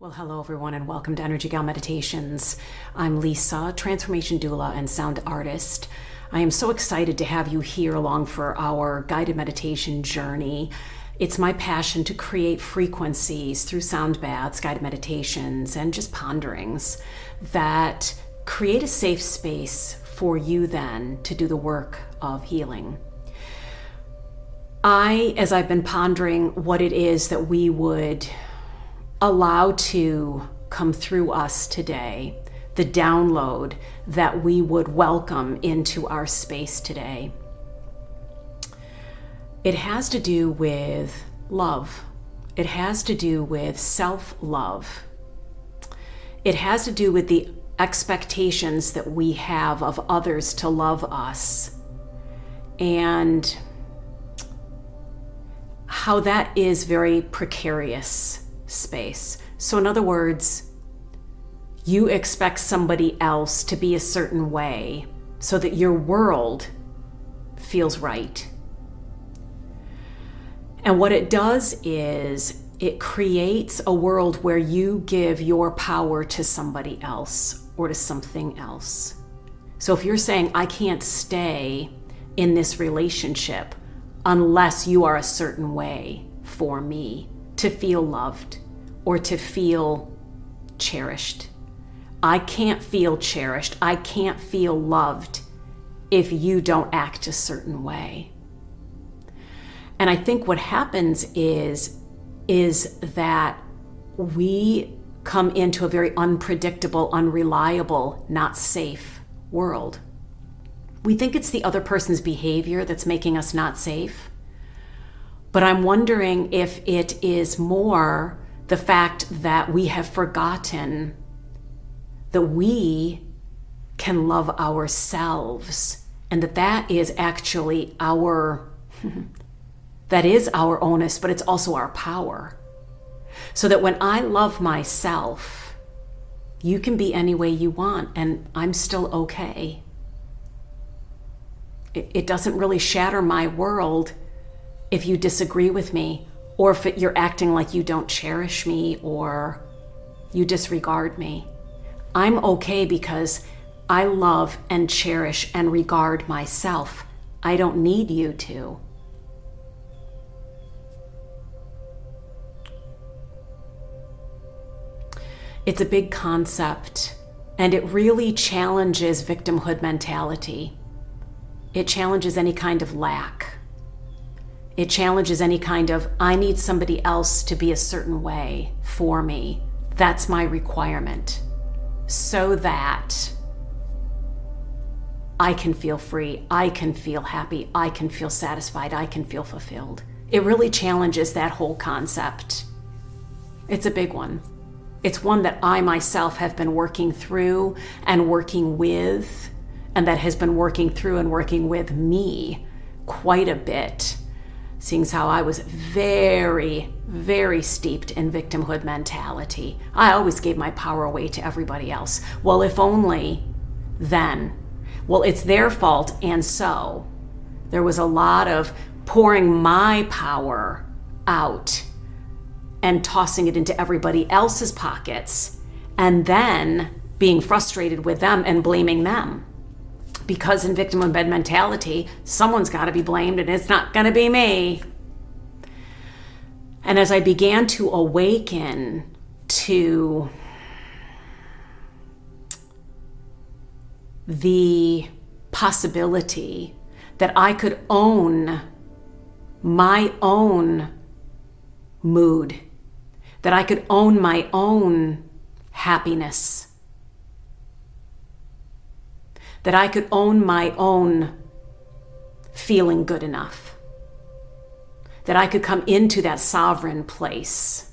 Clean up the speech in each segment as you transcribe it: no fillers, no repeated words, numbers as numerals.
Well, hello everyone and welcome to Energy Gal Meditations. I'm Lisa, transformation doula and sound artist. I am so excited to have you here along for our guided meditation journey. It's my passion to create frequencies through sound baths, guided meditations, and just ponderings that create a safe space for you then to do the work of healing. As I've been pondering what it is that we would allow to come through us today, the download that we would welcome into our space today. It has to do with love. It has to do with self-love. It has to do with the expectations that we have of others to love us and how that is very precarious space. So in other words, you expect somebody else to be a certain way so that your world feels right. And what it does is it creates a world where you give your power to somebody else or to something else. So if you're saying, I can't stay in this relationship unless you are a certain way for me to feel loved or to feel cherished. I can't feel cherished. I can't feel loved if you don't act a certain way. And I think what happens is that we come into a very unpredictable, unreliable, not safe world. We think it's the other person's behavior that's making us not safe. But I'm wondering if it is more the fact that we have forgotten that we can love ourselves and that is actually that is our onus, but it's also our power. So that when I love myself, you can be any way you want and I'm still okay. It doesn't really shatter my world if you disagree with me, or if you're acting like you don't cherish me or you disregard me. I'm okay because I love and cherish and regard myself. I don't need you to. It's a big concept, and it really challenges victimhood mentality. It challenges any kind of lack. It challenges any kind of, I need somebody else to be a certain way for me. That's my requirement. So that I can feel free, I can feel happy, I can feel satisfied, I can feel fulfilled. It really challenges that whole concept. It's a big one. It's one that I myself have been working through and working with, and that has been working through and working with me quite a bit. Seeing as how I was very, very steeped in victimhood mentality. I always gave my power away to everybody else. Well, if only then. Well, it's their fault, and so there was a lot of pouring my power out and tossing it into everybody else's pockets, and then being frustrated with them and blaming them. Because in victimhood mentality, someone's got to be blamed and it's not going to be me. And as I began to awaken to the possibility that I could own my own mood, that I could own my own happiness, that I could own my own feeling good enough, that I could come into that sovereign place,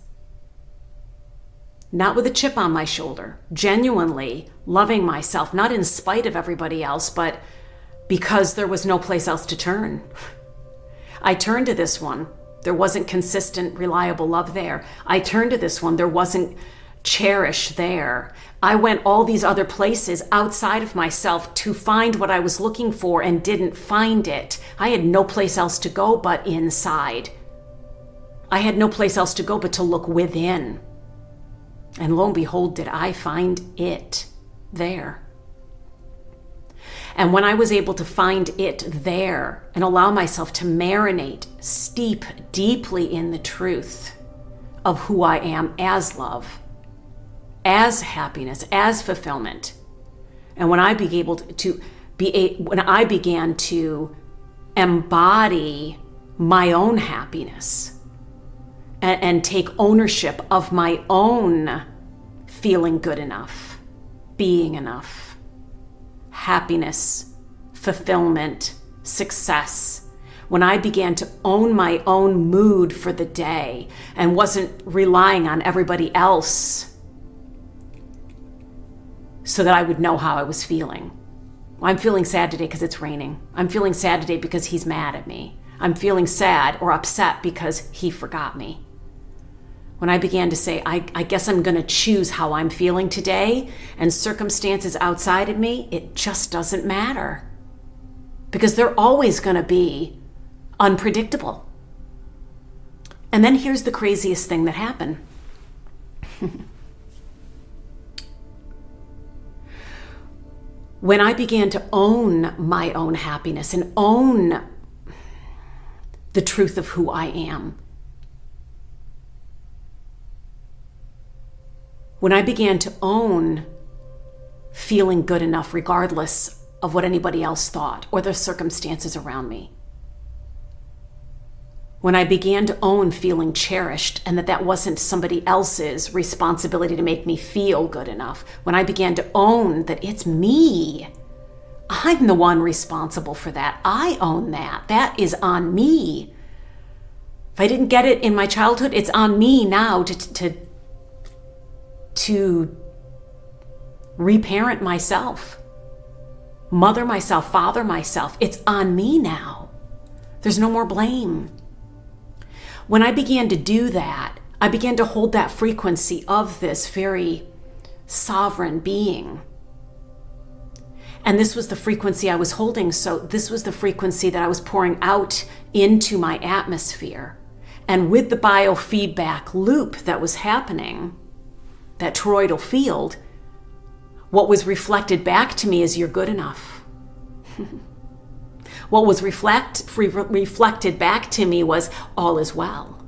not with a chip on my shoulder, genuinely loving myself, not in spite of everybody else, but because there was no place else to turn. I turned to this one. There wasn't consistent, reliable love there. I turned to this one. There wasn't cherish there. I went all these other places outside of myself to find what I was looking for and didn't find it. I had no place else to go but inside. I had no place else to go but to look within. And lo and behold, did I find it there. And when I was able to find it there and allow myself to marinate, steep deeply in the truth of who I am as love, as happiness, as fulfillment, and when I began to embody my own happiness and take ownership of my own feeling good enough, being enough, happiness, fulfillment, success, when I began to own my own mood for the day and wasn't relying on everybody else so that I would know how I was feeling. I'm feeling sad today because it's raining. I'm feeling sad today because he's mad at me. I'm feeling sad or upset because he forgot me. When I began to say, I guess I'm going to choose how I'm feeling today, and circumstances outside of me, it just doesn't matter. Because they're always going to be unpredictable. And then here's the craziest thing that happened. When I began to own my own happiness and own the truth of who I am, when I began to own feeling good enough regardless of what anybody else thought or the circumstances around me, when I began to own feeling cherished and that wasn't somebody else's responsibility to make me feel good enough, when I began to own that it's me, I'm the one responsible for that. I own that. That is on me. If I didn't get it in my childhood, it's on me now to reparent myself, mother myself, father myself. It's on me now. There's no more blame. When I began to do that, I began to hold that frequency of this very sovereign being. And this was the frequency I was holding. So this was the frequency that I was pouring out into my atmosphere. And with the biofeedback loop that was happening, that toroidal field, what was reflected back to me is you're good enough. What was reflected back to me was all is well.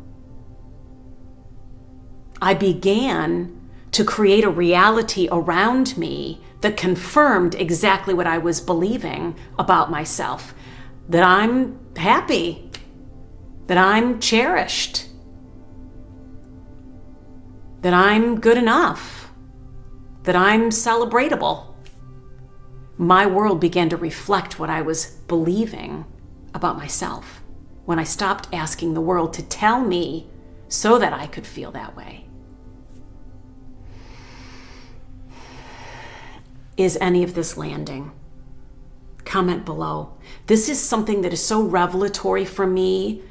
I began to create a reality around me that confirmed exactly what I was believing about myself. That I'm happy, that I'm cherished, that I'm good enough, that I'm celebratable. My world began to reflect what I was believing about myself when I stopped asking the world to tell me so that I could feel that way. Is any of this landing? Comment below. This is something that is so revelatory for me.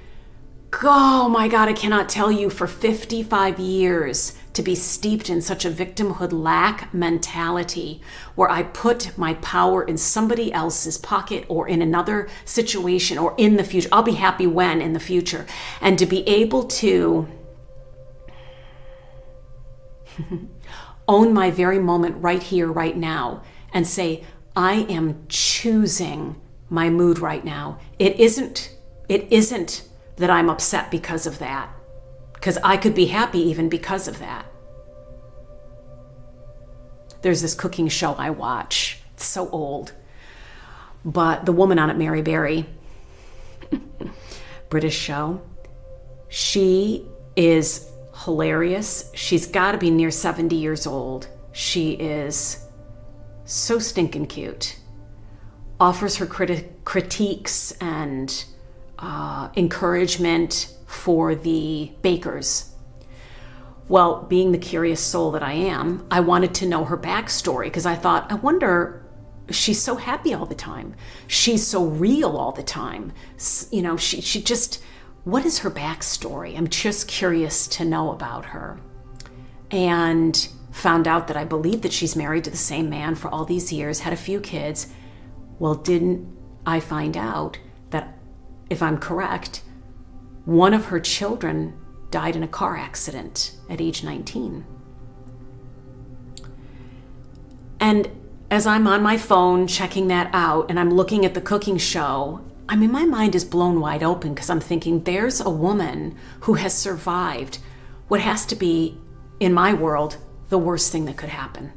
Oh my God, I cannot tell you, for 55 years to be steeped in such a victimhood lack mentality where I put my power in somebody else's pocket or in another situation or in the future. I'll be happy when in the future. And to be able to own my very moment right here, right now, and say, I am choosing my mood right now. It isn't that I'm upset because of that, because I could be happy even because of that. There's this cooking show I watch. It's so old. But the woman on it, Mary Berry, British show, she is hilarious. She's got to be near 70 years old. She is so stinking cute. Offers her critiques and encouragement for the bakers. Well, being the curious soul that I am, I wanted to know her backstory because I thought, I wonder, she's so happy all the time. She's so real all the time. You know, she just, what is her backstory? I'm just curious to know about her. And found out that I believe that she's married to the same man for all these years, had a few kids. Well, didn't I find out that, if I'm correct, one of her children died in a car accident at age 19. And as I'm on my phone checking that out and I'm looking at the cooking show, I mean, my mind is blown wide open because I'm thinking there's a woman who has survived what has to be, in my world, the worst thing that could happen.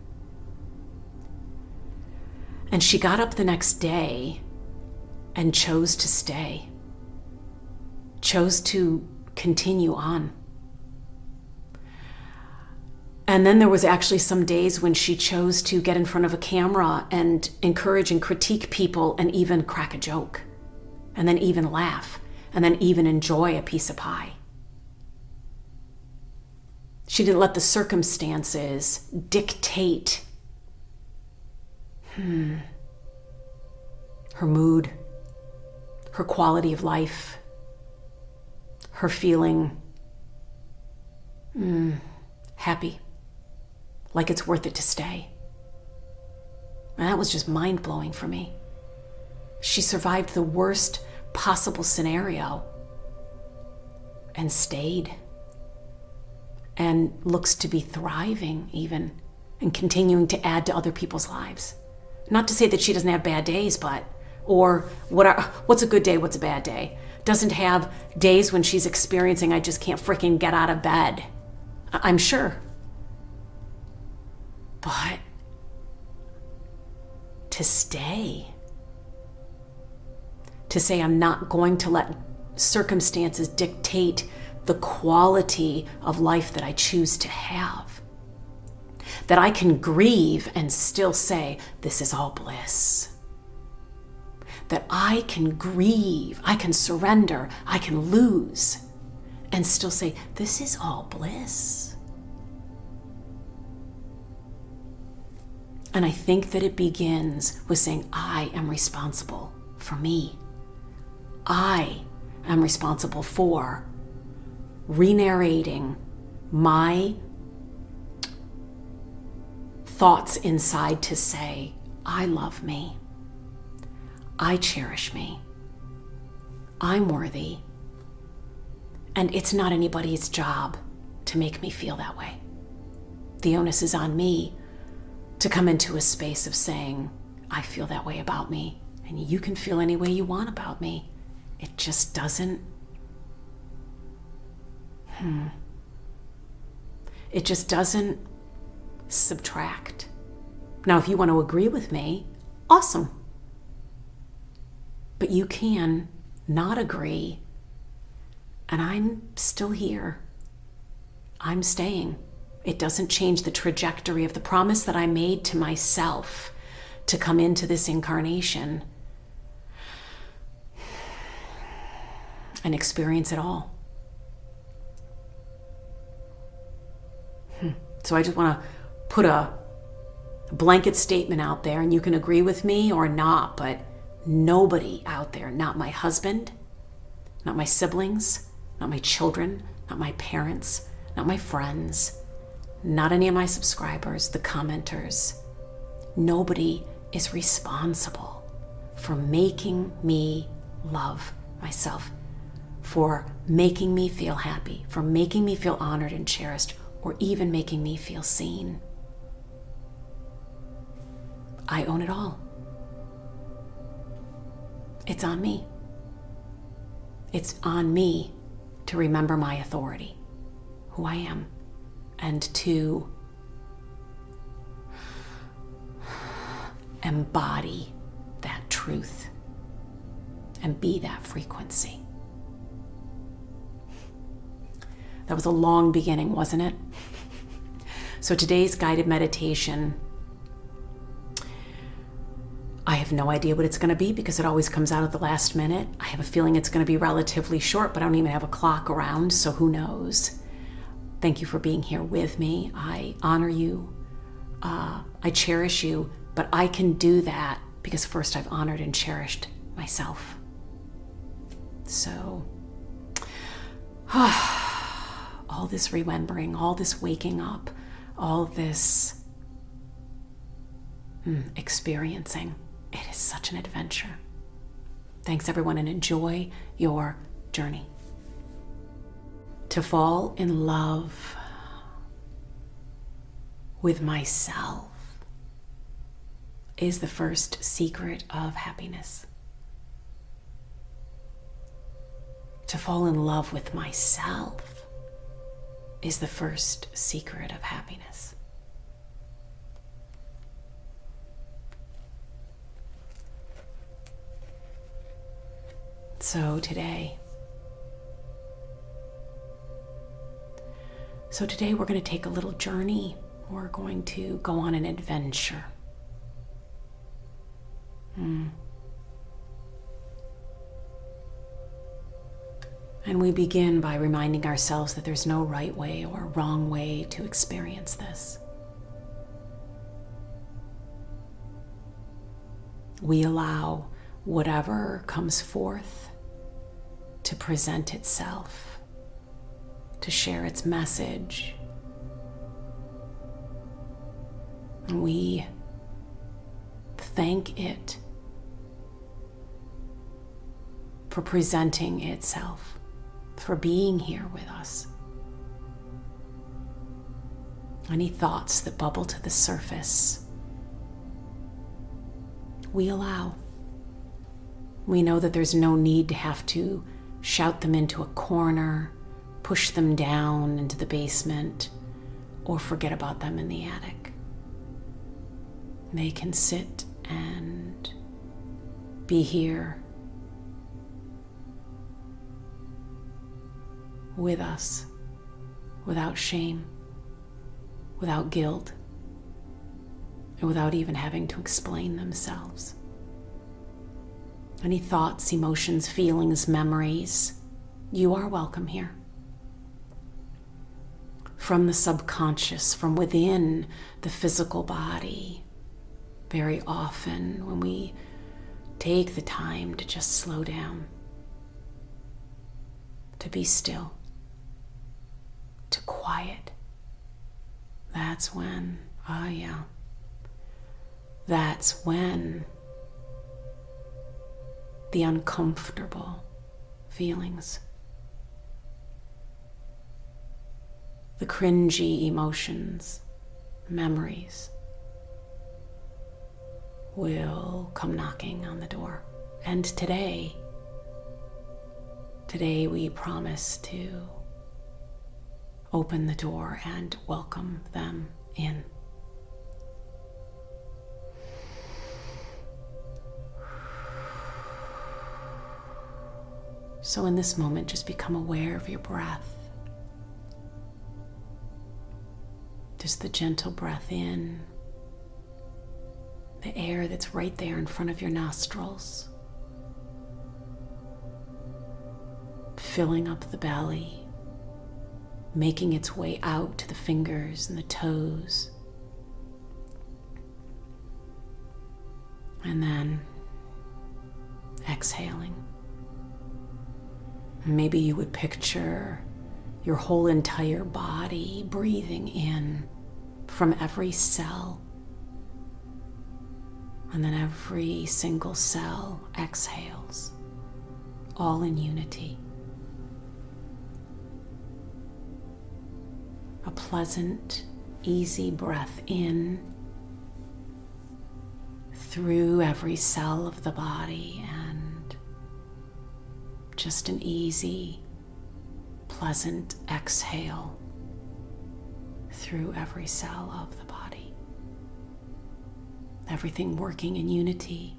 And she got up the next day and chose to stay, chose to continue on. And then there was actually some days when she chose to get in front of a camera and encourage and critique people and even crack a joke, and then even laugh, and then even enjoy a piece of pie. She didn't let the circumstances dictate her mood, her quality of life, her feeling happy, like it's worth it to stay. And that was just mind-blowing for me. She survived the worst possible scenario and stayed, and looks to be thriving even, and continuing to add to other people's lives. Not to say that she doesn't have bad days, but, or what's a good day, what's a bad day? Doesn't have days when she's experiencing, I just can't freaking get out of bed. I'm sure. But to stay, to say I'm not going to let circumstances dictate the quality of life that I choose to have, that I can grieve and still say, this is all bliss. That I can grieve, I can surrender, I can lose, and still say, this is all bliss. And I think that it begins with saying, I am responsible for me. I am responsible for re-narrating my thoughts inside to say, I love me. I cherish me. I'm worthy. And it's not anybody's job to make me feel that way. The onus is on me to come into a space of saying, I feel that way about me, and you can feel any way you want about me. It just doesn't, it just doesn't subtract. Now, if you want to agree with me, awesome. But you can not agree, and I'm still here. I'm staying. It doesn't change the trajectory of the promise that I made to myself to come into this incarnation and experience it all. So I just want to put a blanket statement out there, and you can agree with me or not, but nobody out there, not my husband, not my siblings, not my children, not my parents, not my friends, not any of my subscribers, the commenters, nobody is responsible for making me love myself, for making me feel happy, for making me feel honored and cherished, or even making me feel seen. I own it all. It's on me. It's on me to remember my authority, who I am, and to embody that truth and be that frequency. That was a long beginning, wasn't it? So today's guided meditation, I have no idea what it's going to be because it always comes out at the last minute. I have a feeling it's going to be relatively short, but I don't even have a clock around, so who knows? Thank you for being here with me. I honor you. I cherish you, but I can do that because first I've honored and cherished myself. So, all this remembering, all this waking up, all this experiencing, it is such an adventure. Thanks, everyone, and enjoy your journey. To fall in love with myself is the first secret of happiness. To fall in love with myself is the first secret of happiness. So today we're going to take a little journey. We're going to go on an adventure. And we begin by reminding ourselves that there's no right way or wrong way to experience this. We allow whatever comes forth to present itself, to share its message. And we thank it for presenting itself, for being here with us. Any thoughts that bubble to the surface, we allow. We know that there's no need to have to shout them into a corner, push them down into the basement, or forget about them in the attic. They can sit and be here with us, without shame, without guilt, and without even having to explain themselves. Any thoughts, emotions, feelings, memories, you are welcome here. From the subconscious, from within the physical body, very often when we take the time to just slow down, to be still, to quiet, that's when, that's when the uncomfortable feelings, the cringy emotions, memories will come knocking on the door. And today we promise to open the door and welcome them in. So in this moment, just become aware of your breath. Just the gentle breath in, the air that's right there in front of your nostrils, filling up the belly, making its way out to the fingers and the toes. And then exhaling. Maybe you would picture your whole entire body breathing in from every cell. And then every single cell exhales, all in unity. A pleasant, easy breath in through every cell of the body, and just an easy, pleasant exhale through every cell of the body. Everything working in unity,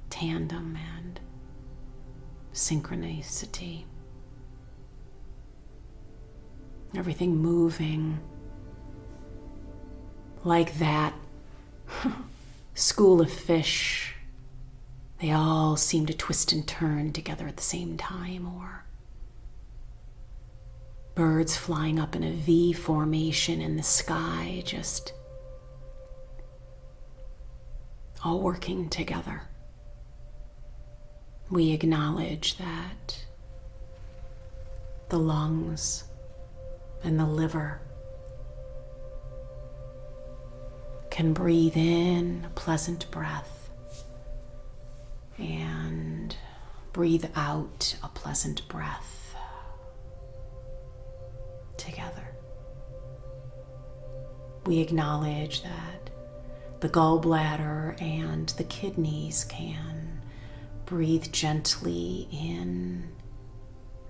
tandem, and synchronicity. Everything moving like that school of fish. They all seem to twist and turn together at the same time, or birds flying up in a V formation in the sky, just all working together. We acknowledge that the lungs and the liver can breathe in a pleasant breath and breathe out a pleasant breath together. We acknowledge that The gallbladder and the kidneys can breathe gently in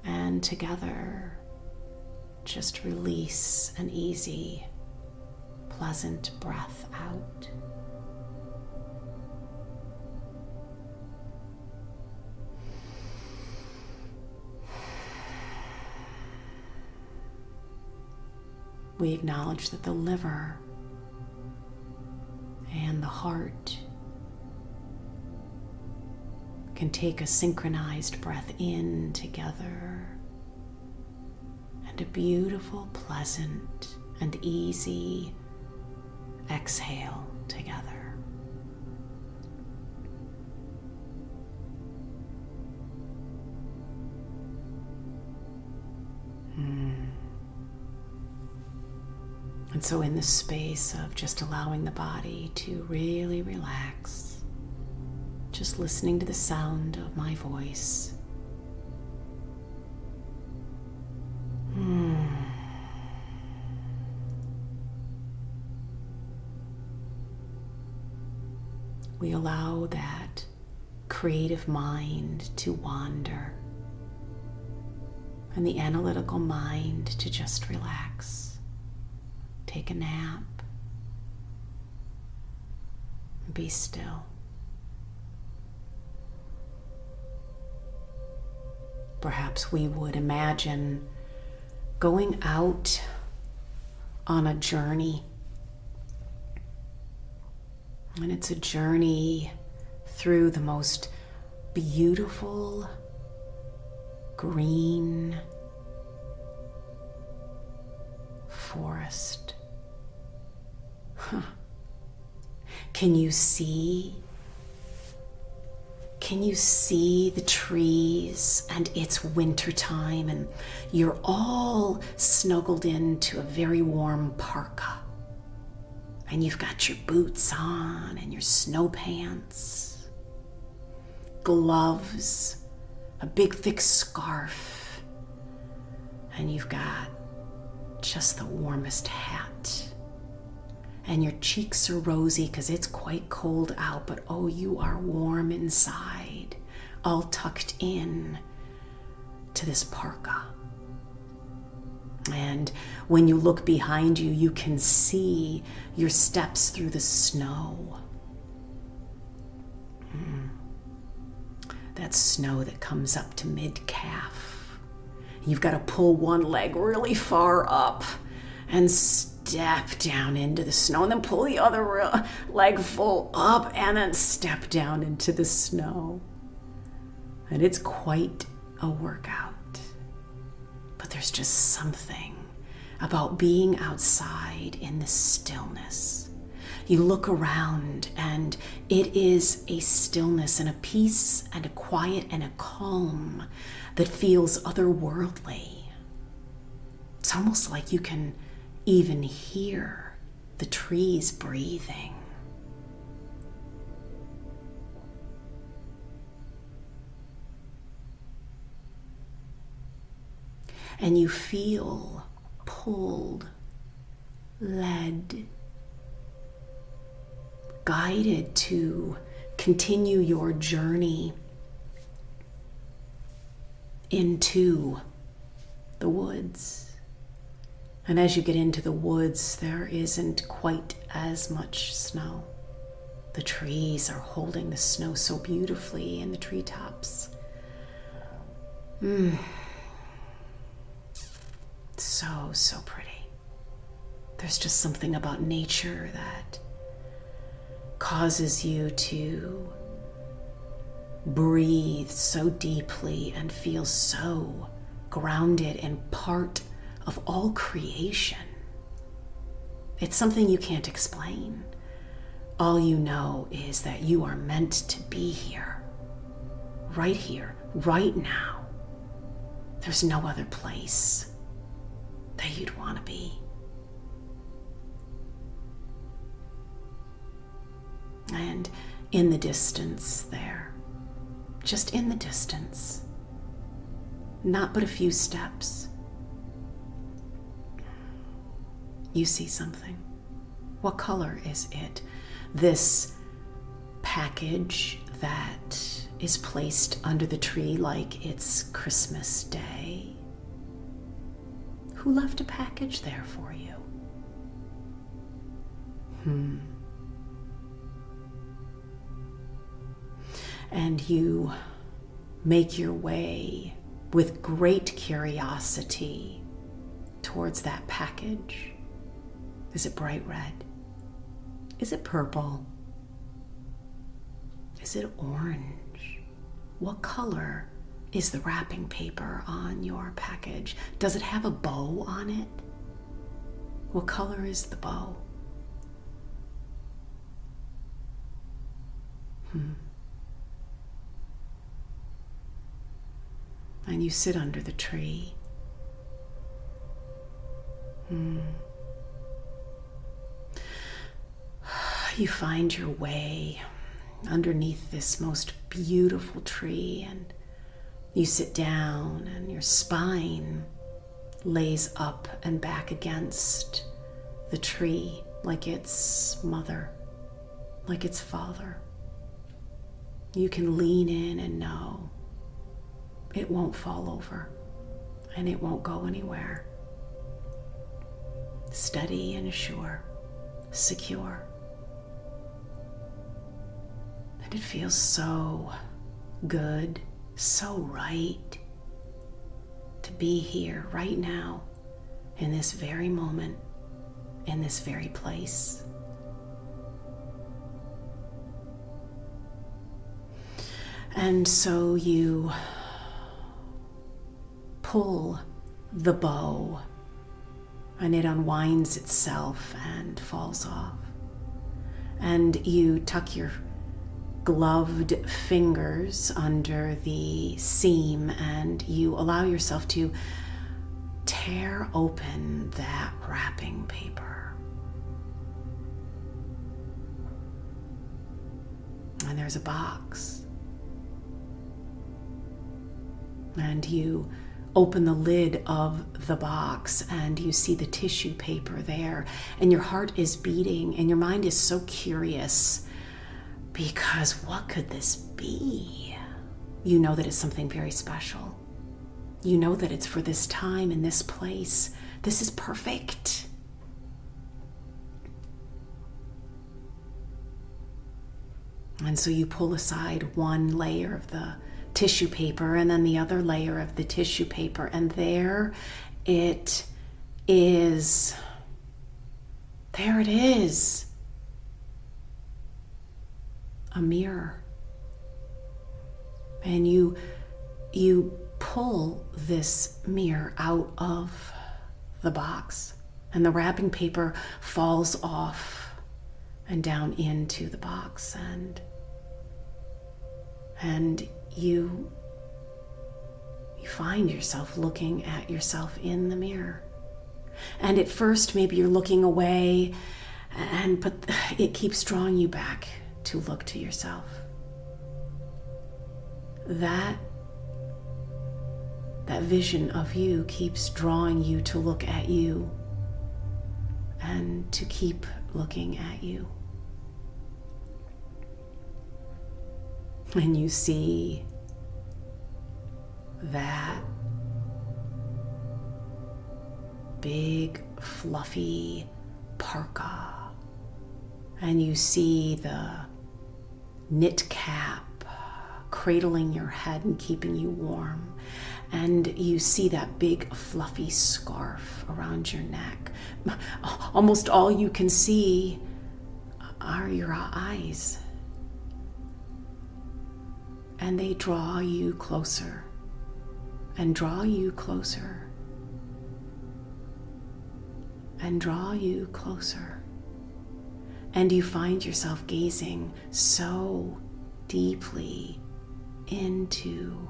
and together. Just release an easy, pleasant breath out. We acknowledge that the liver and the heart can take a synchronized breath in together and a beautiful, pleasant, and easy exhale together. And so in the space of just allowing the body to really relax, just listening to the sound of my voice, we allow that creative mind to wander and the analytical mind to just relax. Take a nap, be still. Perhaps we would imagine going out on a journey. And it's a journey through the most beautiful green forest. Can you see the trees, and it's wintertime and you're all snuggled into a very warm parka, and you've got your boots on and your snow pants, gloves, a big thick scarf, and you've got just the warmest hat. And your cheeks are rosy because it's quite cold out, but oh, you are warm inside, all tucked in to this parka. And when you look behind you, you can see your steps through the snow. That snow that comes up to mid-calf. You've got to pull one leg really far up and step down into the snow, and then pull the other leg full up and then step down into the snow. And it's quite a workout. But there's just something about being outside in the stillness. You look around and it is a stillness and a peace and a quiet and a calm that feels otherworldly. It's almost like you can even hear the trees breathing. And you feel pulled, led, guided to continue your journey into the woods. And as you get into the woods, there isn't quite as much snow. The trees are holding the snow so beautifully in the treetops. So pretty. There's just something about nature that causes you to breathe so deeply and feel so grounded and part of all creation. It's something you can't explain. All you know is that you are meant to be here, right now. There's no other place that you'd want to be. And in the distance there, just in the distance, not but a few steps, you see something. What color is it? this package that is placed under the tree like it's Christmas Day? Who left a package there for you? And you make your way with great curiosity towards that package. Is it bright red? Is it purple? Is it orange? What color is the wrapping paper on your package? Does it have a bow on it? What color is the bow? And you sit under the tree. You find your way underneath this most beautiful tree, and you sit down, and your spine lays up and back against the tree like its mother, like its father. You can lean in and know it won't fall over and it won't go anywhere. Steady and sure, secure. And it feels so good, so right to be here right now, in this very moment, in this very place. And so you pull the bow, and it unwinds itself and falls off. And you tuck your gloved fingers under the seam, and you allow yourself to tear open that wrapping paper. And there's a box. And you open the lid of the box, and you see the tissue paper there, and your heart is beating, and your mind is so curious, because what could this be? You know that it's something very special. You know that it's for this time and this place. This is perfect. And so you pull aside one layer of the tissue paper, and then the other layer of the tissue paper, and there it is. There it is. A mirror. And you pull this mirror out of the box, and the wrapping paper falls off and down into the box, and you find yourself looking at yourself in the mirror. And at first maybe you're looking away, but it keeps drawing you back to look to yourself. That vision of you keeps drawing you to look at you and to keep looking at you. And you see that big fluffy parka, and you see the knit cap cradling your head and keeping you warm, and you see that big fluffy scarf around your neck. Almost all you can see are your eyes, and they draw you closer and draw you closer and draw you closer. And you find yourself gazing so deeply into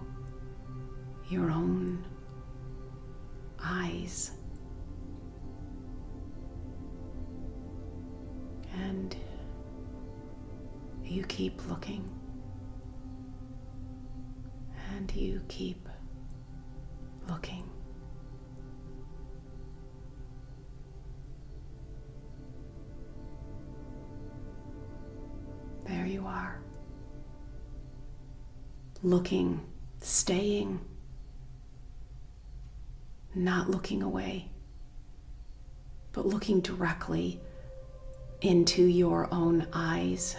your own eyes. And you keep looking. And you keep looking. you are. Looking, staying, not looking away, but looking directly into your own eyes.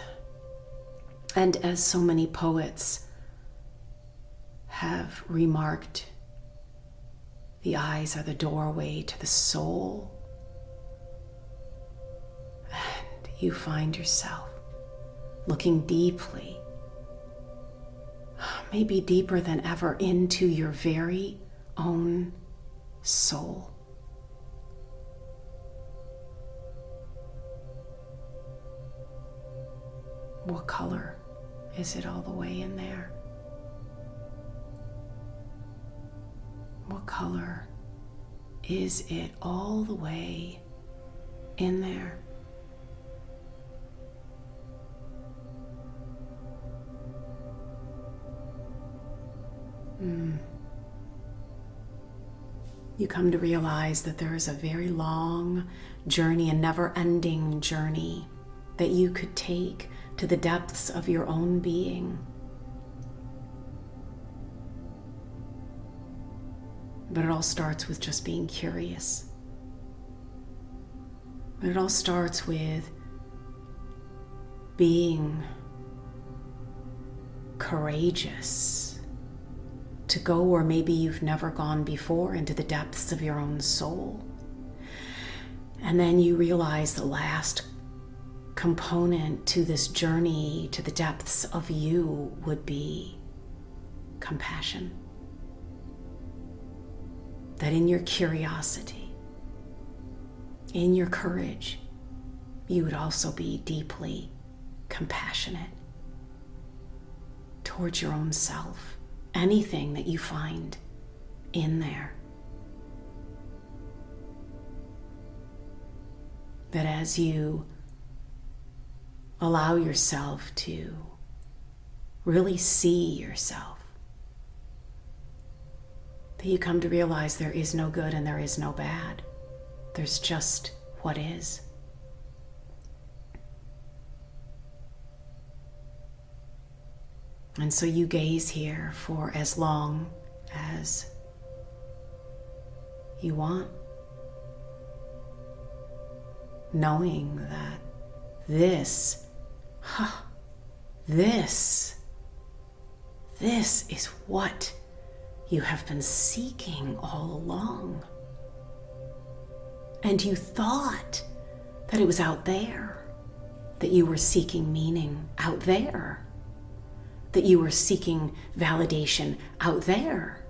And as so many poets have remarked, the eyes are the doorway to the soul. And you find yourself looking deeply, maybe deeper than ever, into your very own soul. What color is it all the way in there? What color is it all the way in there? You come to realize that there is a very long journey, a never-ending journey that you could take to the depths of your own being. But it all starts with just being curious. But it all starts with being courageous to go where maybe you've never gone before, into the depths of your own soul. And then you realize the last component to this journey to the depths of you would be compassion. That in your curiosity, in your courage, you would also be deeply compassionate towards your own self, anything that you find in there. That as you allow yourself to really see yourself, that you come to realize there is no good and there is no bad. There's just what is. And so you gaze here for as long as you want, knowing that this is what you have been seeking all along. And you thought that it was out there, that you were seeking meaning out there, that you were seeking validation out there,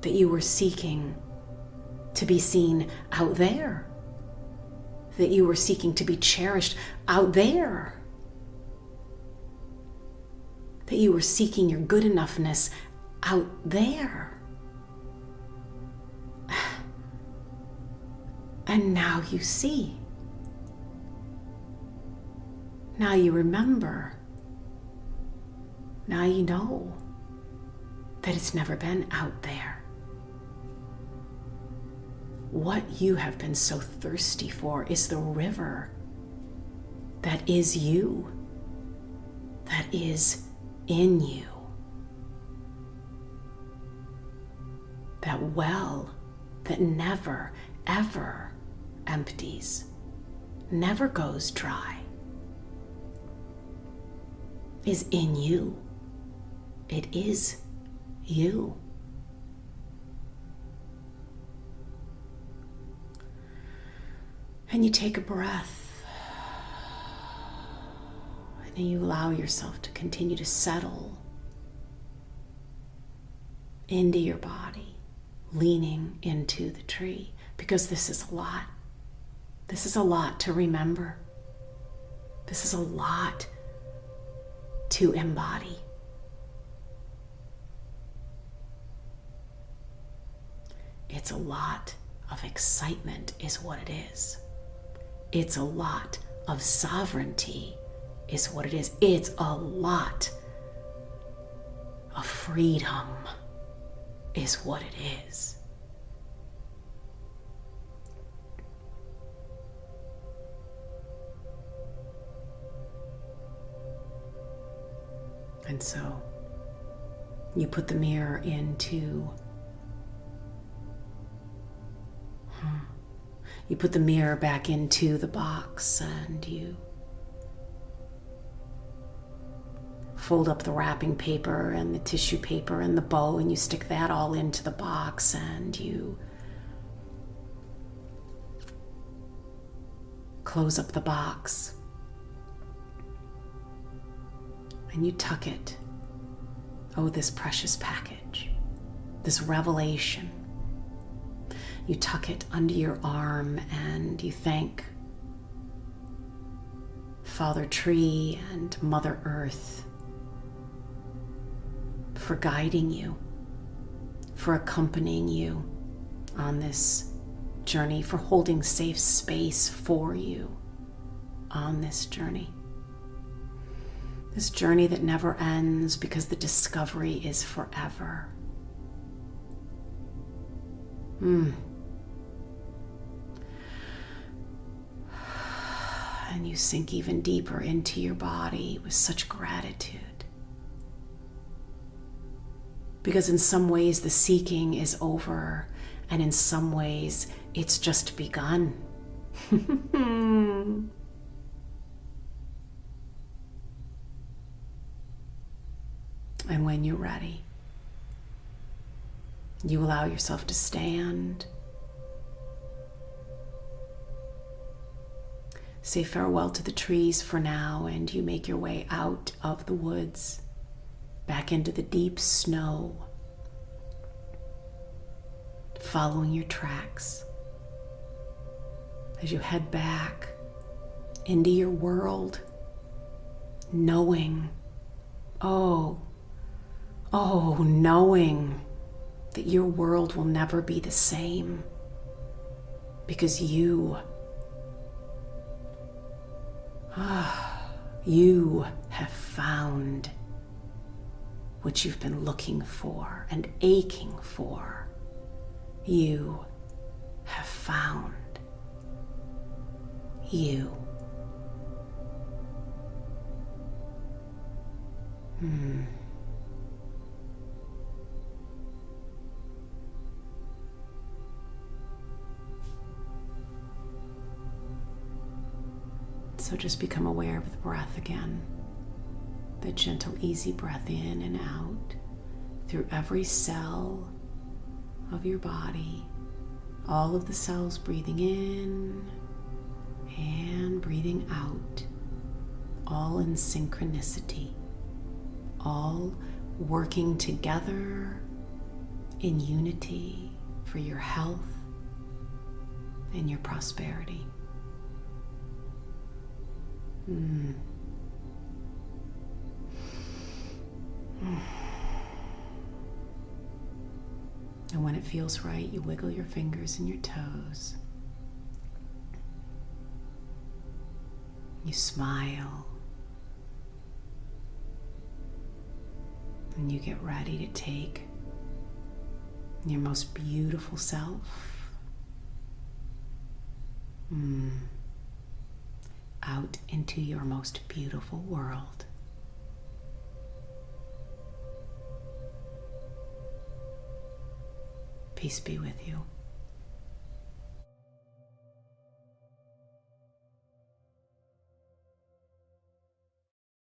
that you were seeking to be seen out there, that you were seeking to be cherished out there, that you were seeking your good enoughness out there. And now you see. Now you remember. Now you know that it's never been out there. What you have been so thirsty for is the river that is you, that is in you. That well that never, ever empties, never goes dry, is in you. It is you. And you take a breath, and you allow yourself to continue to settle into your body, leaning into the tree, because this is a lot. This is a lot to remember. This is a lot to embody. It's a lot of excitement is what it is. It's a lot of sovereignty is what it is. It's a lot of freedom is what it is. And so you put the mirror into, you put the mirror back into the box, and you fold up the wrapping paper and the tissue paper and the bow, and you stick that all into the box, and you close up the box, and you tuck it. Oh, this precious package, this revelation. You tuck it under your arm, and you thank Father Tree and Mother Earth for guiding you, for accompanying you on this journey, for holding safe space for you on this journey. This journey that never ends, because the discovery is forever. And you sink even deeper into your body with such gratitude. Because in some ways the seeking is over, and in some ways it's just begun. And when you're ready, you allow yourself to stand. Say farewell to the trees for now, and you make your way out of the woods, back into the deep snow, following your tracks as you head back into your world, knowing, knowing that your world will never be the same, because you have found what you've been looking for and aching for. You have found you. So just become aware of the breath again. The gentle, easy breath in and out through every cell of your body. All of the cells breathing in and breathing out. All in synchronicity. All working together in unity for your health and your prosperity. And when it feels right, you wiggle your fingers and your toes. You smile. And you get ready to take your most beautiful self out into your most beautiful world. Peace be with you.